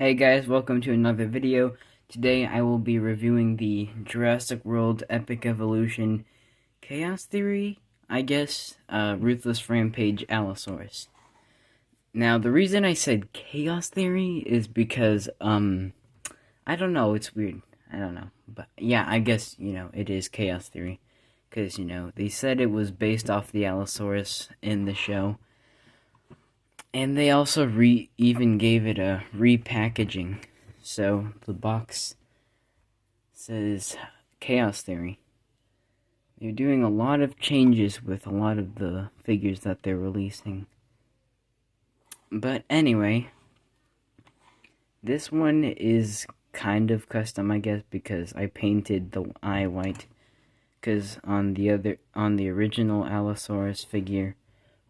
Hey guys, welcome to another video. Today I will be reviewing the Jurassic World Epic Evolution Chaos Theory, I guess, Ruthless Rampage Allosaurus. Now, the reason I said Chaos Theory is because, I don't know, it's weird. I don't know. But yeah, I guess, it is Chaos Theory. Because, they said it was based off the Allosaurus in the show. And they also even gave it a repackaging. So the box says Chaos Theory. They're doing a lot of changes with a lot of the figures that they're releasing. But anyway, this one is kind of custom, I guess, because I painted the eye white. Because on the original Allosaurus figure,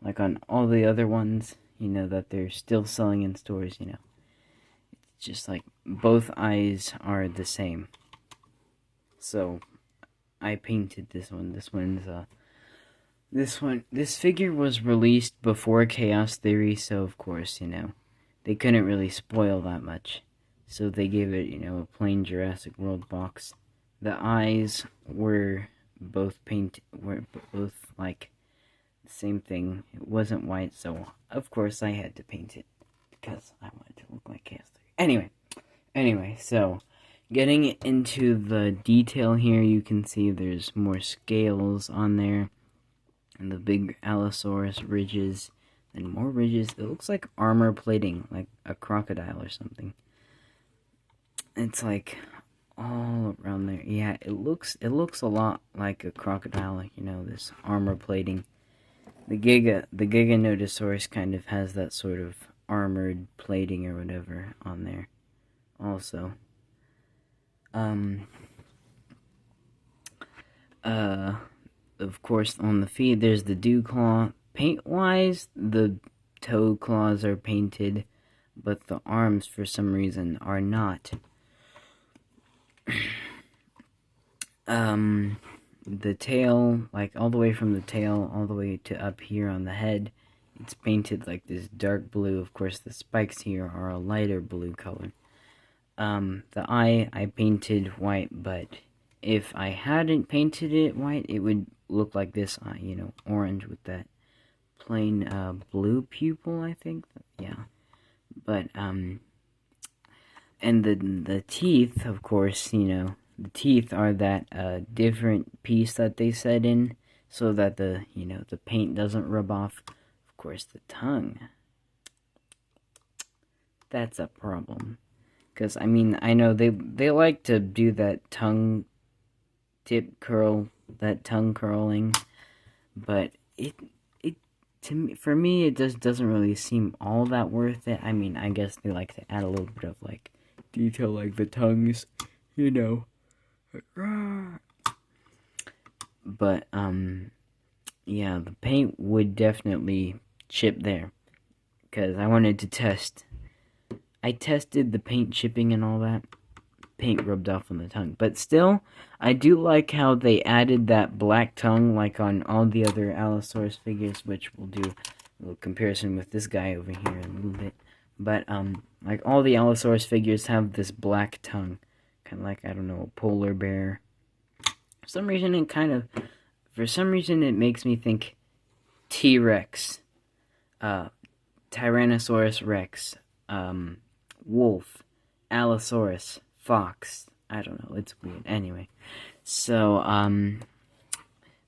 like on all the other ones, that they're still selling in stores, it's just like both eyes are the same. So I painted this one. This figure was released before Chaos Theory, so of course, they couldn't really spoil that much. So they gave it, a plain Jurassic World box. The eyes were both like same thing. It wasn't white, so of course I had to paint it because I wanted to look like Chaos Theory. Anyway, so getting into the detail here, you can see there's more scales on there, and the big Allosaurus ridges, and more ridges. It looks like armor plating, like a crocodile or something. It's like all around there. Yeah, it looks a lot like a crocodile. This armor plating. The Giganotosaurus kind of has that sort of armored plating or whatever on there also. Of course, on the feet, there's the dew claw. Paint-wise, the toe claws are painted, but the arms, for some reason, are not. The tail, like all the way from the tail all the way to up here on the head, it's painted like this dark blue. Of course, the spikes here are a lighter blue color. The eye I painted white, but if I hadn't painted it white, it would look like this eye, orange with that plain blue pupil, I think. Yeah. But and the teeth, of course, the teeth are that different piece that they set in so that the paint doesn't rub off. Of course, the tongue. That's a problem. Because, I know they like to do that tongue tip curl, that tongue curling, but for me, it just doesn't really seem all that worth it. I guess they like to add a little bit of, like, detail, like the tongues, But, yeah, the paint would definitely chip there, because I wanted to test. I tested the paint chipping and all that. Paint rubbed off on the tongue. But still, I do like how they added that black tongue, like on all the other Allosaurus figures, which we'll do a little comparison with this guy over here in a little bit. But, like all the Allosaurus figures have this black tongue. Kind of like, I don't know, a polar bear. For some reason, it makes me think T-Rex, Tyrannosaurus Rex, wolf, Allosaurus, fox. I don't know, it's weird. Anyway, so,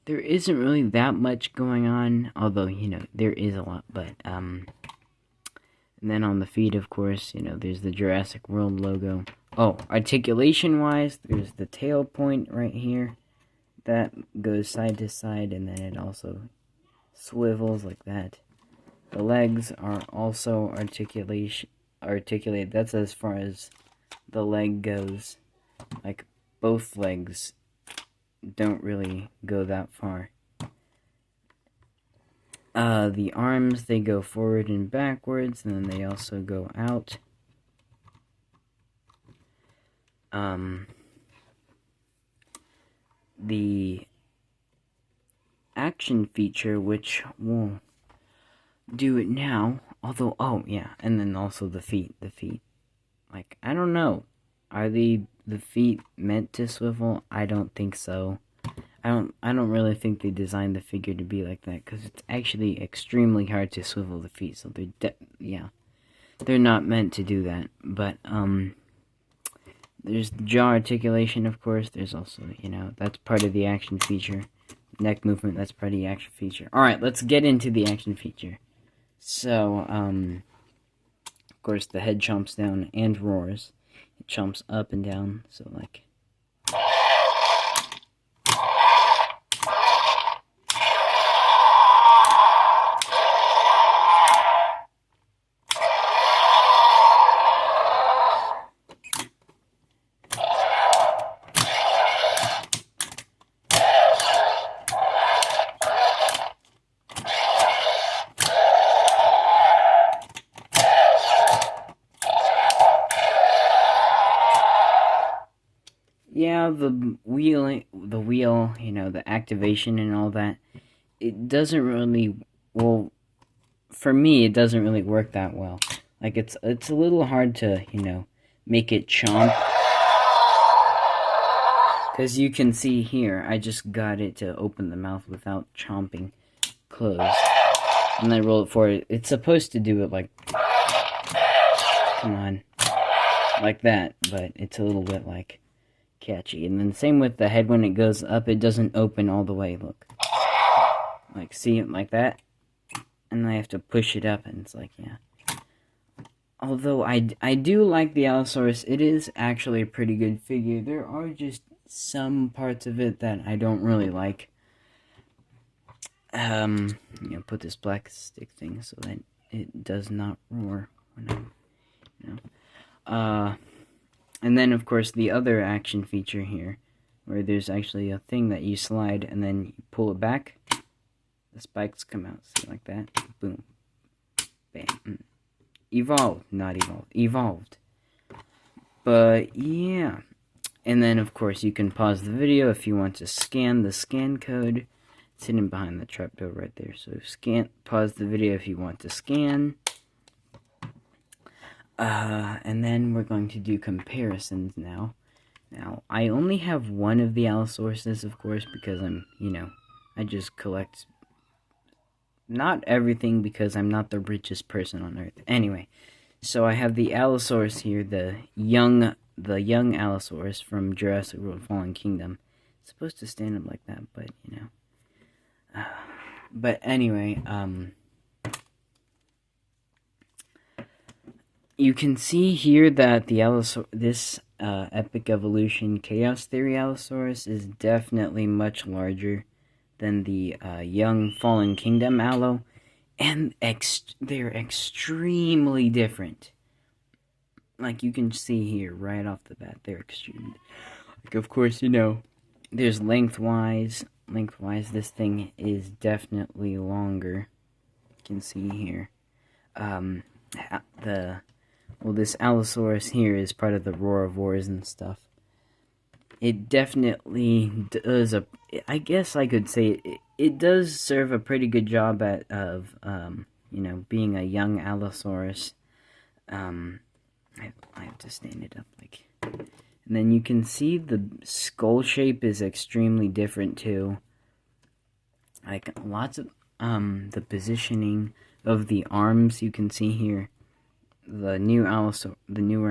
there isn't really that much going on, although, there is a lot, but, and then on the feet, of course, there's the Jurassic World logo. Oh, articulation-wise, there's the tail point right here that goes side to side, and then it also swivels like that. The legs are also articulated. That's as far as the leg goes. Like, both legs don't really go that far. The arms, they go forward and backwards, and then they also go out. The action feature, which we'll do it now, although, oh yeah, and then also the feet. Like, I don't know. Are the feet meant to swivel? I don't think so. I don't really think they designed the figure to be like that, because it's actually extremely hard to swivel the feet. So they're not meant to do that. But there's jaw articulation, of course. There's also, that's part of the action feature. Neck movement, that's part of the action feature. Alright, let's get into the action feature. So, of course, the head chomps down and roars. It chomps up and down, so like... Yeah, the wheel, the activation and all that, it doesn't really, well, for me, it doesn't really work that well. Like, it's a little hard to, make it chomp. Because you can see here, I just got it to open the mouth without chomping closed. And I roll it forward. It's supposed to do it like, come on, like that, but it's a little bit like... catchy. And then same with the head, when it goes up, it doesn't open all the way, look. Like, see it like that? And I have to push it up, and it's like, yeah. Although, I do like the Allosaurus, it is actually a pretty good figure. There are just some parts of it that I don't really like. Put this black stick thing so that it does not roar when I'm, And then, of course, the other action feature here, where there's actually a thing that you slide, and then you pull it back, the spikes come out, see, like that, boom, bam, evolved, not evolved, evolved. But, yeah, and then, of course, you can pause the video if you want to scan the scan code. It's hidden behind the trapdoor right there, so pause the video if you want to scan. And then we're going to do comparisons now. Now, I only have one of the Allosauruses, of course, because I'm, I just collect not everything, because I'm not the richest person on Earth. Anyway, so I have the Allosaurus here, the young Allosaurus from Jurassic World Fallen Kingdom. It's supposed to stand up like that, but, but anyway, you can see here that this Epic Evolution Chaos Theory Allosaurus is definitely much larger than the young Fallen Kingdom Allo, and they're extremely different. Like, you can see here right off the bat, they're extremely... Like, of course, there's lengthwise. Lengthwise, this thing is definitely longer. You can see here. This Allosaurus here is part of the Roar of Wars and stuff. It definitely does I guess I could say it does serve a pretty good job of being a young Allosaurus. I have to stand it up like, and then you can see the skull shape is extremely different too. Like, lots of the positioning of the arms, you can see here. The newer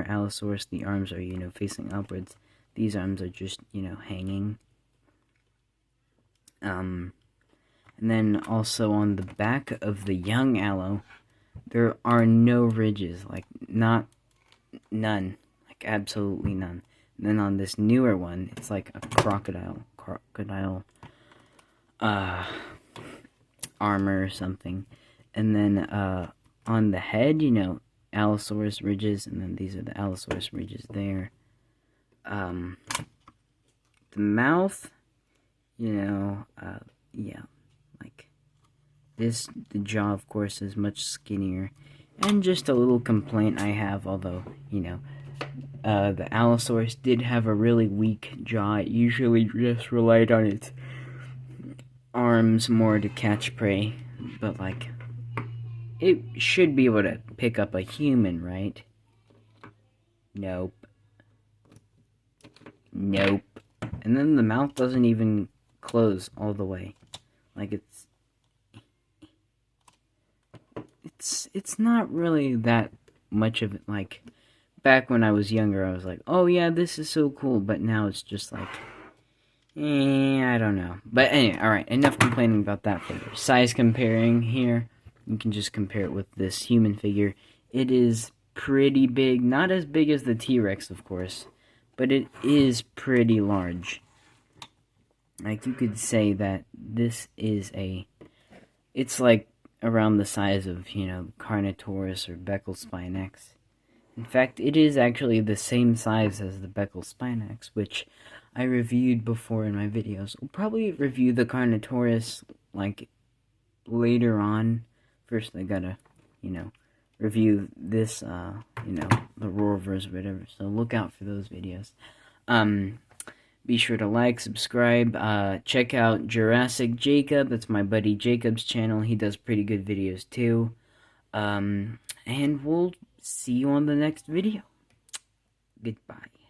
Allosaurus, the arms are, facing upwards. These arms are just, hanging. And then also on the back of the young Allo, there are no ridges, like, none. Like, absolutely none. And then on this newer one, it's like a crocodile armor or something. And then on the head, Allosaurus ridges, and then these are the Allosaurus ridges there. The mouth, yeah, like this, the jaw, of course, is much skinnier. And just a little complaint I have, although, the Allosaurus did have a really weak jaw. It usually just relied on its arms more to catch prey, but, like, it should be able to pick up a human, right? Nope. Nope. And then the mouth doesn't even close all the way. Like it's not really that much of it. Like, back when I was younger, I was like, oh yeah, this is so cool, but now it's just like, I don't know. But anyway, alright, enough complaining about that figure. Size comparing here, you can just compare it with this human figure. It is pretty big, not as big as the T-Rex, of course, but it is pretty large. Like, you could say that this is it's like around the size of, Carnotaurus or Beccles-Spinax. In fact, it is actually the same size as the Beccles-Spinax, which I reviewed before in my videos. I'll probably review the Carnotaurus, like, later on. First, I gotta, review this, the Rorovers or whatever, so look out for those videos. Be sure to like, subscribe, check out Jurassic Jacob. That's my buddy Jacob's channel. He does pretty good videos too. And we'll see you on the next video. Goodbye.